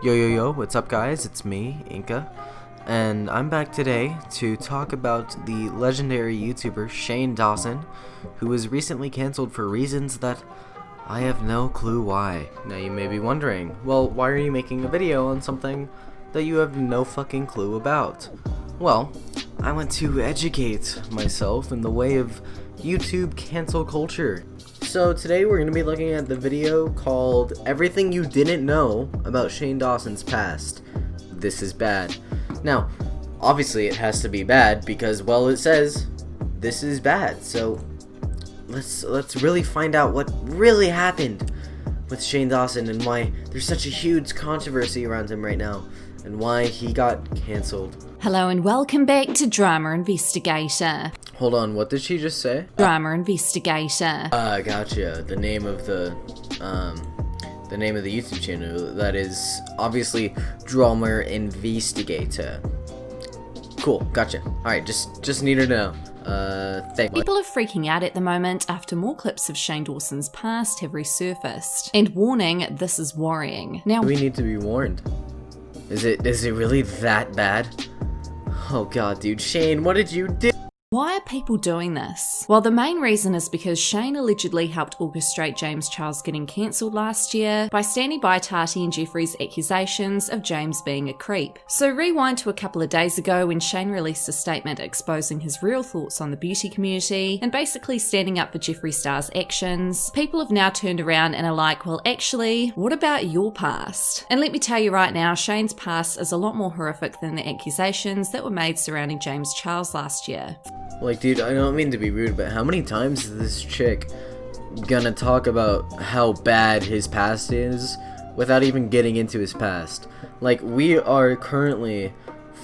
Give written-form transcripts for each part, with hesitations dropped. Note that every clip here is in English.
Yo, what's up guys? It's me, Incka, and I'm back today to talk about the legendary YouTuber Shane Dawson, who was recently cancelled for reasons that I have no clue why. Now you may be wondering, well, why are you making a video on something that you have no fucking clue about? Well, I want to educate myself in the way of YouTube cancel culture. So today we're going to be looking at the video called Everything You Didn't Know About Shane Dawson's Past. This is bad. Now, obviously it has to be bad because, well, it says this is bad. So let's really find out what really happened with Shane Dawson and why there's such a huge controversy around him right now and why he got cancelled. Hello and welcome back to Drama Investigator. Hold on, what did she just say? Drama Investigator. Gotcha. The name of the YouTube channel, that is obviously Drama Investigator. Cool, gotcha. Alright, just needed to know. Thank you. People are freaking out at the moment after more clips of Shane Dawson's past have resurfaced. And warning, this is worrying. Now, we need to be warned. Is it really that bad? Oh god, dude. Shane, what did you do? why are people doing this? Well, the main reason is because Shane allegedly helped orchestrate James Charles getting cancelled last year by standing by Tati and Jeffrey's accusations of James being a creep. So rewind to a couple of days ago when Shane released a statement exposing his real thoughts on the beauty community and basically standing up for Jeffree Star's actions. People have now turned around and are like, well, actually, what about your past? And let me tell you right now, Shane's past is a lot more horrific than the accusations that were made surrounding James Charles last year. Like, dude, I don't mean to be rude, but how many times is this chick gonna talk about how bad his past is without even getting into his past? Like, we are currently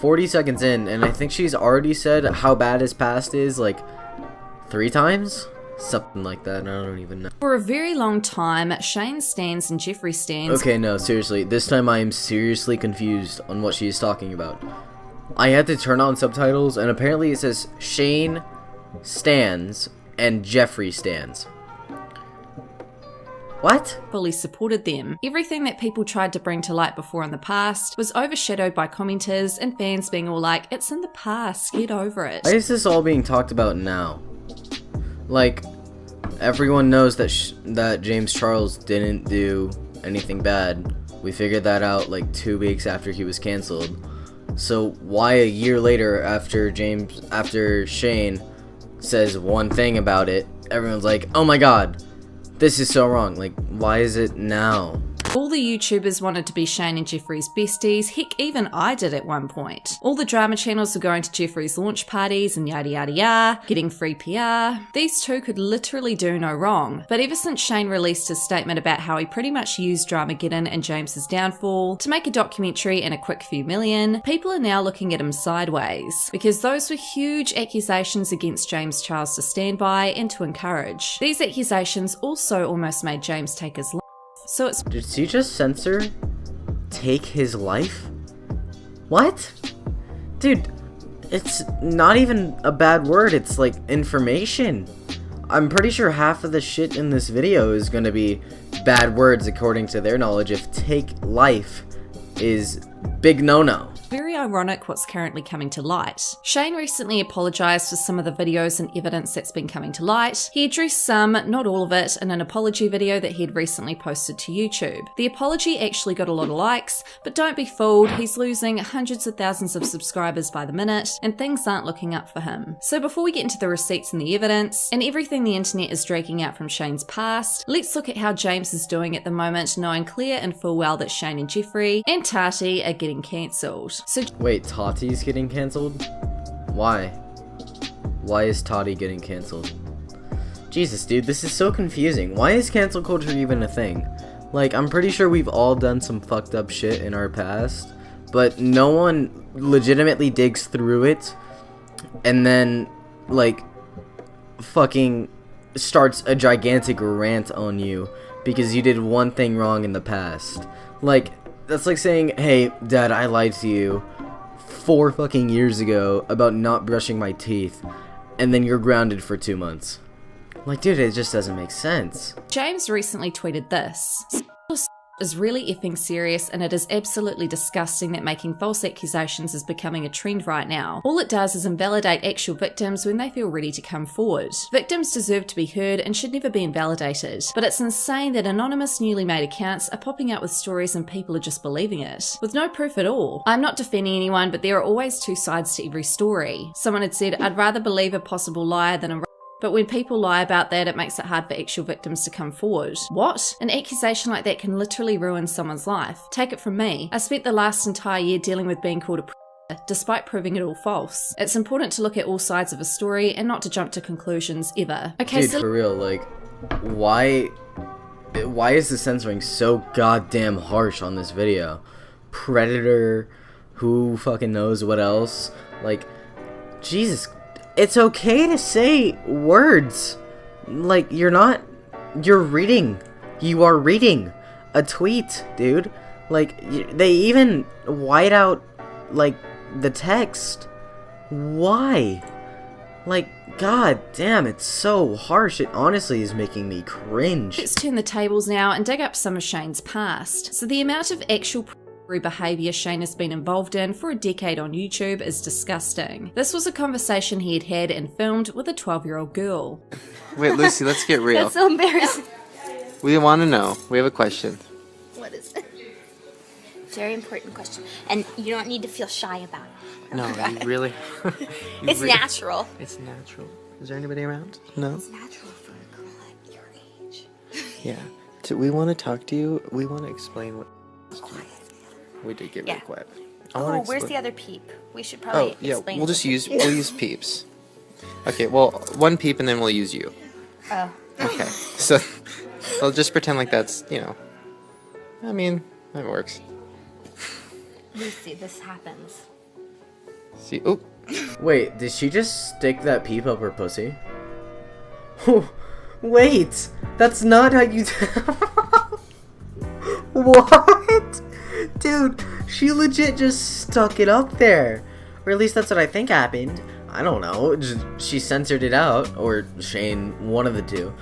40 seconds in, and I think she's already said how bad his past is, like, 3 times? Something like that, I don't even know. For a very long time, Shane stands and Jeffree stands. Okay, no, seriously, this time I am seriously confused on what she is talking about. I had to turn on subtitles, and apparently it says Shane stands and Jeffree stands. What? Fully supported them. Everything that people tried to bring to light before in the past was overshadowed by commenters and fans being all like, it's in the past, get over it. Why is this all being talked about now? Like, everyone knows that James Charles didn't do anything bad. We figured that out like 2 weeks after he was cancelled. So why a year later, after Shane says one thing about it, everyone's like, oh my god, this is so wrong. Like, why is it now? All the YouTubers wanted to be Shane and Jeffree's besties, heck, even I did at one point. All the drama channels were going to Jeffree's launch parties and yada yada yada, getting free PR. These two could literally do no wrong. But ever since Shane released his statement about how he pretty much used Dramageddon and James's downfall to make a documentary and a quick few million, people are now looking at him sideways, because those were huge accusations against James Charles to stand by and to encourage. These accusations also almost made James take his life. So it's— Did he just censor take his life? What? Dude, it's not even a bad word, it's like information. I'm pretty sure half of the shit in this video is gonna be bad words according to their knowledge if take life is big no-no. very ironic what's currently coming to light. Shane recently apologised for some of the videos and evidence that's been coming to light. He addressed some, not all of it, in an apology video that he'd recently posted to YouTube. The apology actually got a lot of likes, but don't be fooled, he's losing hundreds of thousands of subscribers by the minute, and things aren't looking up for him. So before we get into the receipts and the evidence, and everything the internet is dragging out from Shane's past, let's look at how James is doing at the moment, knowing clear and full well that Shane and Jeffree and Tati are getting cancelled. So wait, Tati's getting cancelled? Why? Why is Tati getting cancelled? Jesus, dude, this is so confusing. Why is cancel culture even a thing? Like, I'm pretty sure we've all done some fucked up shit in our past, but no one legitimately digs through it and then, like, fucking starts a gigantic rant on you because you did one thing wrong in the past. Like, that's like saying, hey, Dad, I lied to you. 4 fucking years ago about not brushing my teeth, and then you're grounded for 2 months. Like, dude, it just doesn't make sense. James recently tweeted this. Is really effing serious, and it is absolutely disgusting that making false accusations is becoming a trend right now. All it does is invalidate actual victims when they feel ready to come forward. Victims deserve to be heard and should never be invalidated, but it's insane that anonymous newly made accounts are popping up with stories and people are just believing it, with no proof at all. I'm not defending anyone, but there are always 2 sides to every story. Someone had said, I'd rather believe a possible liar than a but when people lie about that, it makes it hard for actual victims to come forward. What? An accusation like that can literally ruin someone's life. Take it from me. I spent the last entire year dealing with being called a predator, despite proving it all false. It's important to look at all sides of a story and not to jump to conclusions ever. Okay, dude, for real, like, why is the censoring so goddamn harsh on this video? Predator, who fucking knows what else? Like, Jesus. It's okay to say words. Like, you are reading a tweet, dude. Like, they even white out, like, the text. Why? Like, god damn, it's so harsh. It honestly is making me cringe. Let's turn the tables now and dig up some of Shane's past. So the amount of actual behaviour Shane has been involved in for a decade on YouTube is disgusting. This was a conversation he had had and filmed with a 12-year-old girl. Wait, Lucy, let's get real. That's so embarrassing. We want to know. We have a question. What is it? Very important question. And you don't need to feel shy about it. No, you really... It's natural. It's natural. Is there anybody around? No? It's natural for a girl at your age. Yeah. We want to talk to you. We want to explain what... Quiet. We did get really quiet. Where's the other peep? We should probably explain. We'll just use peeps. Okay, well, 1 peep and then we'll use you. Oh. Okay, so we'll just pretend like that's, I mean, that works. Lucy, this happens. See, oh. Wait, did she just stick that peep up her pussy? Wait, that's not how you... What? Dude, she legit just stuck it up there. Or at least that's what I think happened. I don't know. She censored it out. Or Shane, one of the two.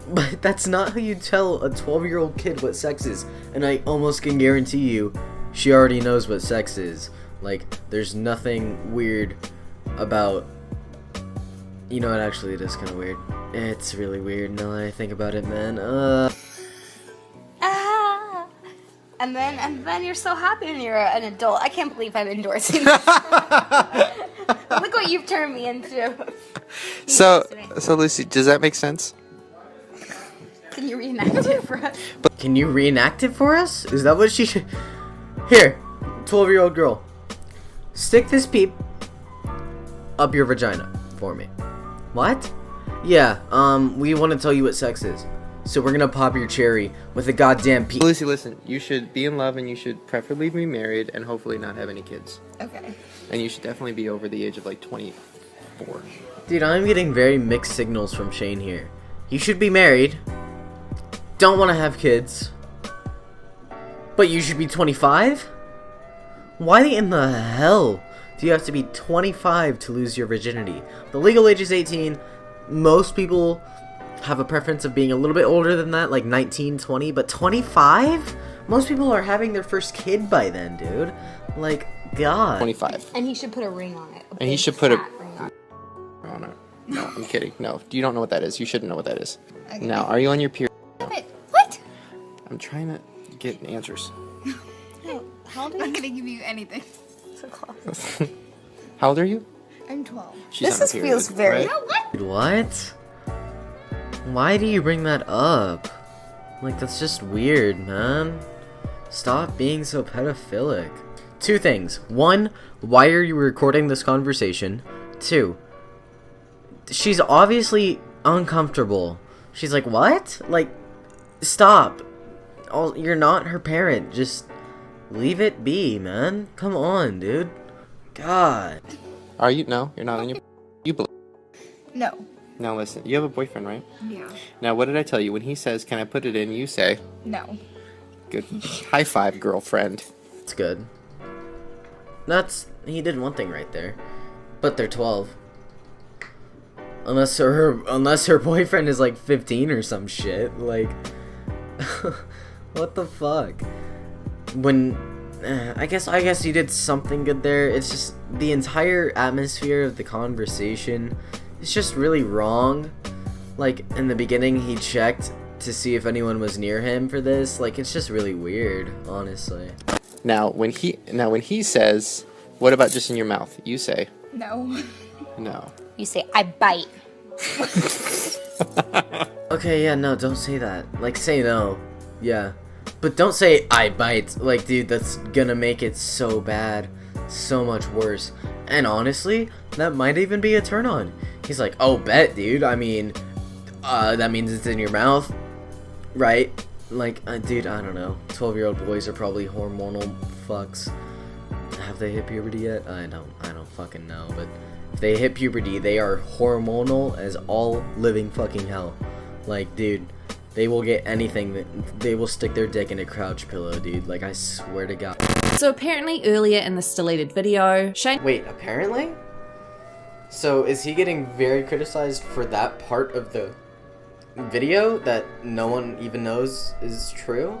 But that's not how you tell a 12-year-old kid what sex is. And I almost can guarantee you, she already knows what sex is. Like, there's nothing weird about... You know what, actually, it is kind of weird. It's really weird now that I think about it, man. And then you're so happy when you're an adult. I can't believe I'm endorsing this. Look what you've turned me into. So Lucy, does that make sense? Can you reenact it for us? Can you reenact it for us? Is that what she should... Here, 12-year-old girl. Stick this peep up your vagina for me. What? Yeah, we want to tell you what sex is. So we're gonna pop your cherry with a goddamn peep. Lucy, listen, you should be in love and you should preferably be married and hopefully not have any kids. Okay. And you should definitely be over the age of like 24. Dude, I'm getting very mixed signals from Shane here. You should be married. Don't want to have kids. But you should be 25? Why in the hell do you have to be 25 to lose your virginity? The legal age is 18. Most people have a preference of being a little bit older than that, like 19, 20, but 25? Most people are having their first kid by then, dude. Like, God. 25. And he should put a ring on it. And he should put a ring on it. Oh, no. No, I'm kidding. No, you don't know what that is. You shouldn't know what that is. Okay. Now, are you on your period? What? I'm trying to get answers. No, how old are you? I'm not gonna give you anything. So close. How old are you? I'm 12. She's on her period, feels very... right? No, what? Dude, what? Why do you bring that up? Like, that's just weird, man. Stop being so pedophilic. 2 things. 1, why are you recording this conversation? 2, she's obviously uncomfortable. She's like, what? Like, stop. You're not her parent. Just leave it be, man. Come on, dude. God. Are you? No, you're not on your... You believe... No. Now listen, you have a boyfriend, right? Yeah. Now, what did I tell you? When he says, can I put it in, you say... No. Good. High five, girlfriend. It's good. That's he did one thing right there. But they're 12. Unless her boyfriend is like 15 or some shit. Like, what the fuck? When I guess you did something good there. It's just the entire atmosphere of the conversation is just really wrong. Like, in the beginning, he checked to see if anyone was near him for this. Like, it's just really weird, honestly. Now, when he says, "What about just in your mouth?" You say, No. "No." You say, I bite. Okay, yeah, no, don't say that. Like, say no. Yeah. But don't say, I bite. Like, dude, that's gonna make it so bad. So much worse. And honestly, that might even be a turn on. He's like, oh, bet, dude. I mean, that means it's in your mouth. Right? Like, dude, I don't know. 12-year-old boys are probably hormonal fucks. Have they hit puberty yet? I don't fucking know. But if they hit puberty, they are hormonal as all living fucking hell. Like, dude, they will get anything. They will stick their dick in a crouch pillow, dude. Like, I swear to God. So apparently earlier in this deleted video, Shane... Wait, apparently? So is he getting very criticized for that part of the video that no one even knows is true?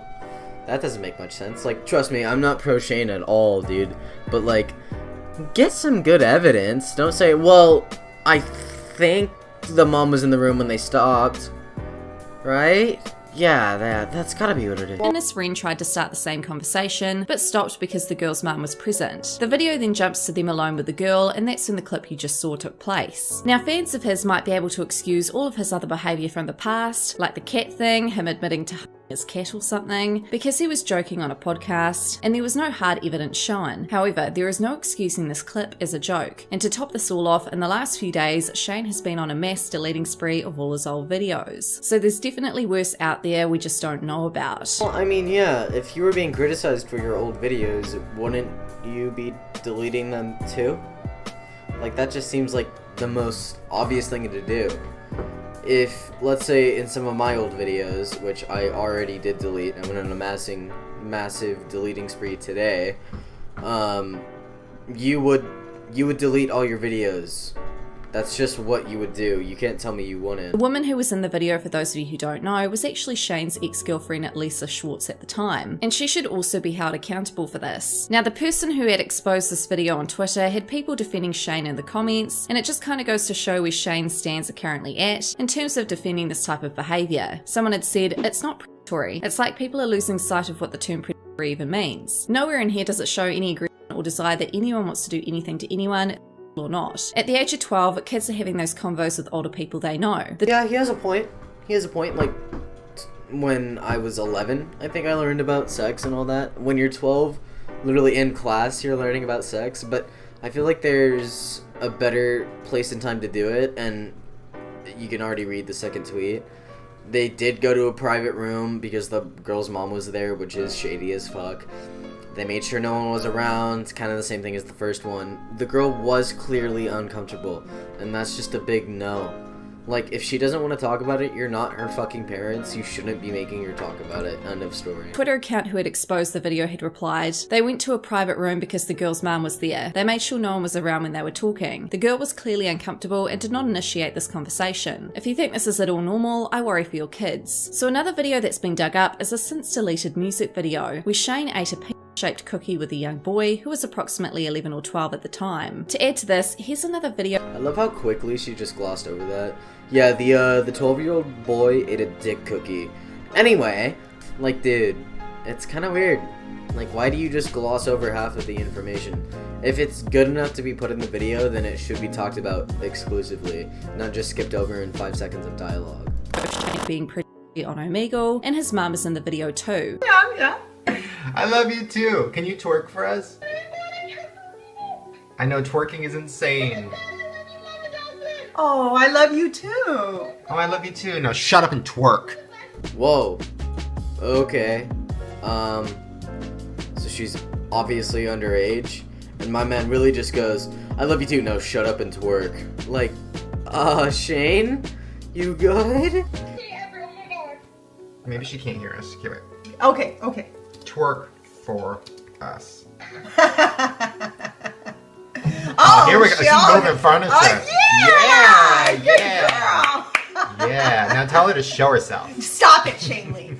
That doesn't make much sense. Like, trust me, I'm not pro Shane at all, dude. But, like, get some good evidence. Don't say, well, I think the mom was in the room when they stopped. Right? Yeah, that's gotta be what it is. And his friend tried to start the same conversation, but stopped because the girl's mum was present. The video then jumps to them alone with the girl, and that's when the clip you just saw took place. Now, fans of his might be able to excuse all of his other behaviour from the past, like the cat thing, him admitting to his cat or something, because he was joking on a podcast, and there was no hard evidence shown. However, there is no excusing this clip as a joke. And to top this all off, in the last few days, Shane has been on a mass deleting spree of all his old videos. So there's definitely worse out there we just don't know about. Well, I mean, yeah, if you were being criticized for your old videos, wouldn't you be deleting them too? Like, that just seems like the most obvious thing to do. If, let's say, in some of my old videos, which I already did delete, I'm on a massive deleting spree today, you would delete all your videos. That's just what you would do. You can't tell me you wouldn't. The woman who was in the video, for those of you who don't know, was actually Shane's ex-girlfriend Lisa Schwartz at the time, and she should also be held accountable for this. Now, the person who had exposed this video on Twitter had people defending Shane in the comments, and it just kind of goes to show where Shane's stands are currently at in terms of defending this type of behaviour. Someone had said, it's not predatory. It's like people are losing sight of what the term predatory even means. Nowhere in here does it show any agreement or desire that anyone wants to do anything to anyone, or not. At the age of 12, kids are having those convos with older people they know. Yeah, he has a point. He has a point. Like, when I was 11, I think I learned about sex and all that. When you're 12, literally in class, you're learning about sex. But I feel like there's a better place and time to do it, and you can already read the second tweet. They did go to a private room because the girl's mom was there, which is shady as fuck. They made sure no one was around, kind of the same thing as the first one. The girl was clearly uncomfortable, and that's just a big no. Like, if she doesn't want to talk about it, you're not her fucking parents. You shouldn't be making her talk about it. End of story. Twitter account who had exposed the video had replied, they went to a private room because the girl's mum was there. They made sure no one was around when they were talking. The girl was clearly uncomfortable and did not initiate this conversation. If you think this is at all normal, I worry for your kids. So another video that's been dug up is a since deleted music video where Shane ate a shaped cookie with a young boy who was approximately 11 or 12 at the time. To add to this, here's another video. I love how quickly she just glossed over that. Yeah, the 12-year-old boy ate a dick cookie. Anyway, like, dude, it's kind of weird. Like, why do you just gloss over half of the information? If it's good enough to be put in the video, then it should be talked about exclusively, not just skipped over in 5 seconds of dialogue. Being pretty on Omegle, and his mum is in the video too. Yeah. I love you too. Can you twerk for us? I know twerking is insane. Oh, I love you too. Oh, I love you too. Now shut up and twerk. Whoa. Okay. So she's obviously underage, and my man really just goes, I love you too. No, shut up and twerk. Like, Shane? You good? Maybe she can't hear us. Here, wait. Okay. Twerk for us. Oh, here we go. She's Sean. moving furniture. Oh, yeah! Yeah. Girl. Yeah. Now tell her to show herself. Stop it, Shane Lee.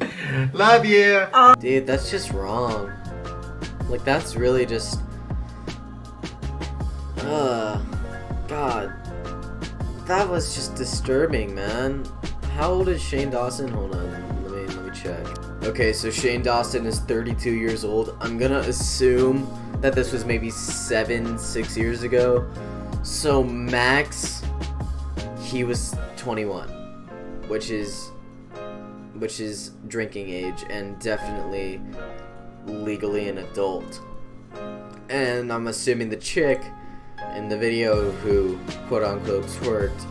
Love you. Dude, that's just wrong. Like, that's really just... God. That was just disturbing, man. How old is Shane Dawson? Hold on, let me check. Okay, so Shane Dawson is 32 years old. I'm gonna assume that this was maybe 6 years ago. So max, he was 21, which is drinking age and definitely legally an adult. And I'm assuming the chick in the video who quote unquote twerked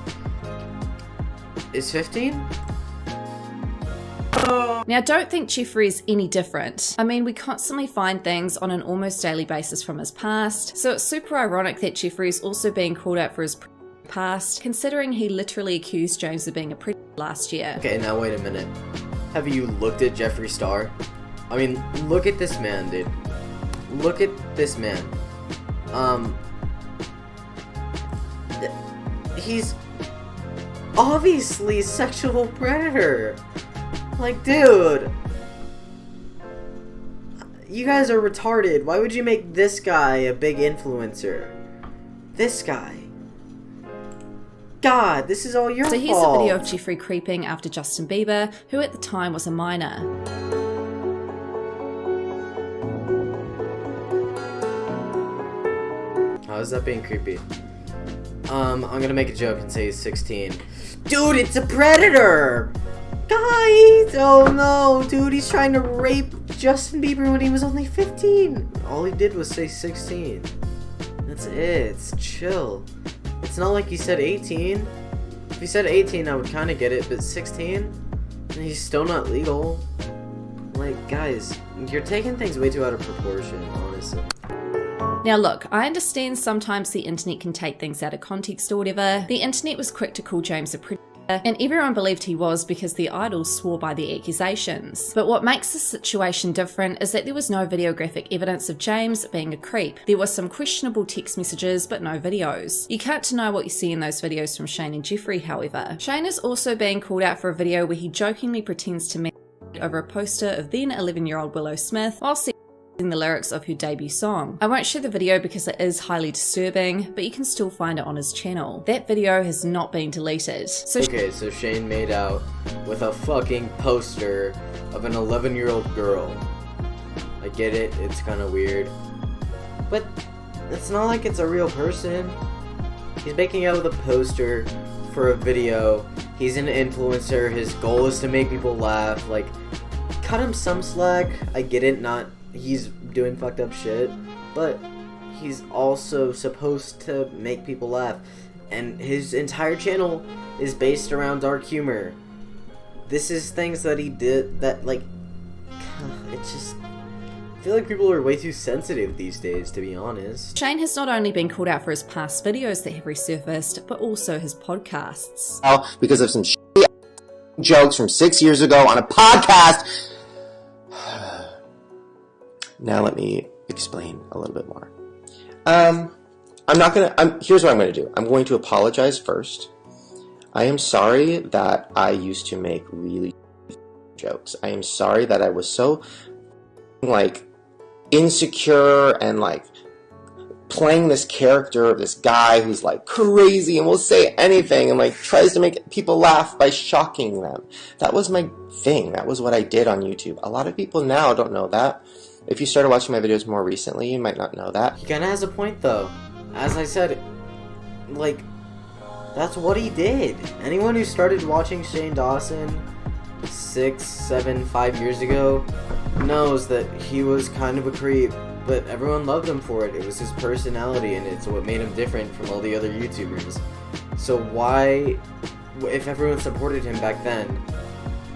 is 15? Now, don't think Jeffrey is any different. I mean, we constantly find things on an almost daily basis from his past, so it's super ironic that Jeffrey is also being called out for his past, considering he literally accused James of being a predator last year. Okay, now wait a minute. Have you looked at Jeffree Star? I mean, look at this man, dude. Look at this man. He's obviously a sexual predator. Like, dude. You guys are retarded. Why would you make this guy a big influencer? This guy. God, this is all your fault. So here's a video of Jeffrey creeping after Justin Bieber, who at the time was a minor. How is that being creepy? I'm gonna make a joke and say he's 16. Dude, it's a predator! Guys! Oh no, dude, he's trying to rape Justin Bieber when he was only 15. All he did was say 16. That's it. It's chill. It's not like he said 18. If he said 18, I would kind of get it, but 16? And he's still not legal. Like, guys, you're taking things way too out of proportion, honestly. Now look, I understand sometimes the internet can take things out of context or whatever. The internet was quick to call James a predator, and everyone believed he was because the idols swore by the accusations. But what makes this situation different is that there was no videographic evidence of James being a creep. There were some questionable text messages, but no videos. You can't deny what you see in those videos from Shane and Jeffrey, however. Shane is also being called out for a video where he jokingly pretends to meet over a poster of then 11-year-old Willow Smith while singing the lyrics of her debut song. I won't share the video because it is highly disturbing, but you can still find it on his channel. That video has not been deleted. Okay, so Shane made out with a fucking poster of an 11-year-old girl. I get it, it's kind of weird. But it's not like it's a real person. He's making out with a poster for a video. He's an influencer. His goal is to make people laugh. Like, cut him some slack. I get it, not he's doing fucked up shit, but he's also supposed to make people laugh, and his entire channel is based around dark humor. This is things that he did that, like, it's just, I feel like people are way too sensitive these days, to be honest. Shane has not only been called out for his past videos that have resurfaced, but also his podcasts. Because of some jokes from 6 years ago on a podcast. Now let me explain a little bit more. Here's what I'm going to do. I'm going to apologize first. I am sorry that I used to make really jokes. I am sorry that I was so, like, insecure and, like, playing this character of this guy who's, like, crazy and will say anything and, like, tries to make people laugh by shocking them. That was my thing. That was what I did on YouTube. A lot of people now don't know that. If you started watching my videos more recently, you might not know that. He kinda has a point, though. As I said, like, that's what he did. Anyone who started watching Shane Dawson 6, 7, 5 years ago knows that he was kind of a creep, but everyone loved him for it. It was his personality, and it's what made him different from all the other YouTubers. So why, if everyone supported him back then,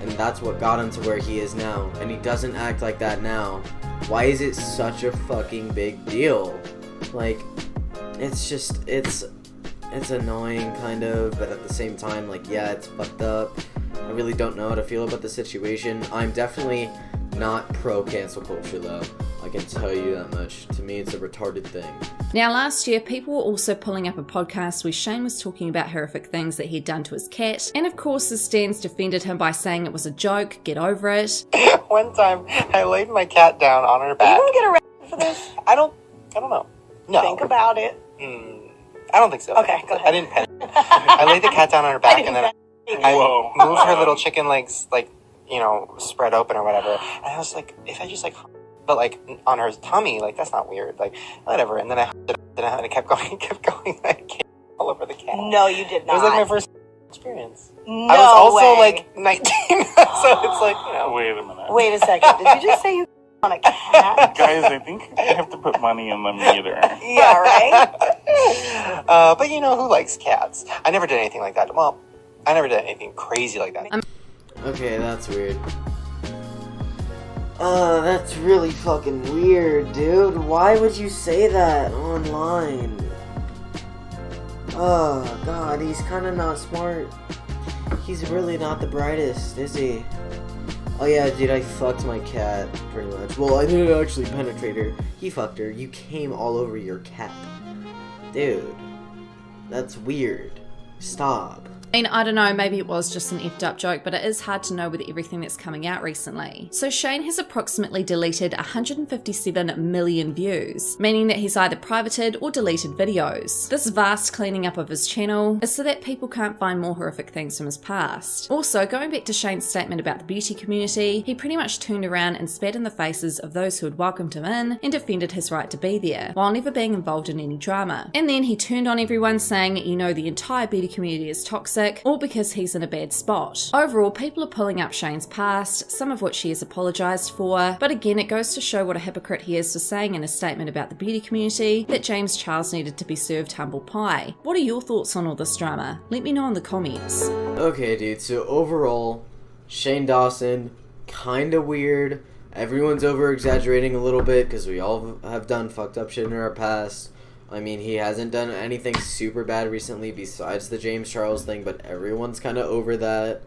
and that's what got him to where he is now, and he doesn't act like that now, why is it such a fucking big deal? Like, it's just, it's annoying, kind of, but at the same time, like, yeah, it's fucked up. I really don't know how to feel about the situation. I'm definitely not pro cancel culture, though. I can tell you that much. To me, it's a retarded thing. Now, last year, people were also pulling up a podcast where Shane was talking about horrific things that he'd done to his cat, and of course, his stans defended him by saying it was a joke, get over it. One time, I laid my cat down on her back. You won't get arrested for this. I don't know. No. Think about it. I don't think so. Okay, go ahead. I didn't pet it. I laid the cat down on her back, and then I moved her little chicken legs, like, you know, spread open or whatever. And I was like, if I just like, but like on her tummy, like that's not weird, like whatever. And then I and it kept going, like all over the cat. No, you did not. It was like my first experience. No I was also way. like 19, so it's like, you know. Wait a minute. Wait a second. Did you just say you on a cat? Guys, I think I have to put money in the meter. Yeah, right? But you know, who likes cats? I never did anything like that. Well, I never did anything crazy like that. Okay, that's weird. That's really fucking weird, dude. Why would you say that online? Oh, God, he's kinda not smart. He's really not the brightest, is he? Oh yeah, dude, I fucked my cat, pretty much. Well, I didn't actually penetrate her. He fucked her. You came all over your cat. Dude, that's weird. Stop. I mean, I don't know, maybe it was just an effed up joke, but it is hard to know with everything that's coming out recently. So Shane has approximately deleted 157 million views, meaning that he's either privated or deleted videos. This vast cleaning up of his channel is so that people can't find more horrific things from his past. Also, going back to Shane's statement about the beauty community, he pretty much turned around and spat in the faces of those who had welcomed him in and defended his right to be there, while never being involved in any drama. And then he turned on everyone saying, you know, the entire beauty community is toxic, all because he's in a bad spot. Overall, people are pulling up Shane's past, some of which he has apologised for, but again, it goes to show what a hypocrite he is for saying in a statement about the beauty community that James Charles needed to be served humble pie. What are your thoughts on all this drama? Let me know in the comments. Okay, dude, so overall, Shane Dawson, kinda weird. Everyone's over-exaggerating a little bit, because we all have done fucked up shit in our past. I mean, he hasn't done anything super bad recently besides the James Charles thing, but everyone's kind of over that.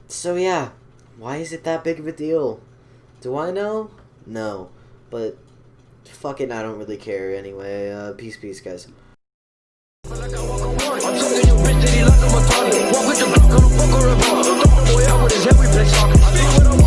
So yeah, why is it that big of a deal? Do I know? No. But, fucking, I don't really care anyway. Peace, guys. I'm telling your bitch that he like him a target. Walk with the block on the fuck or a bar. Boy, out with his head, we play soccer.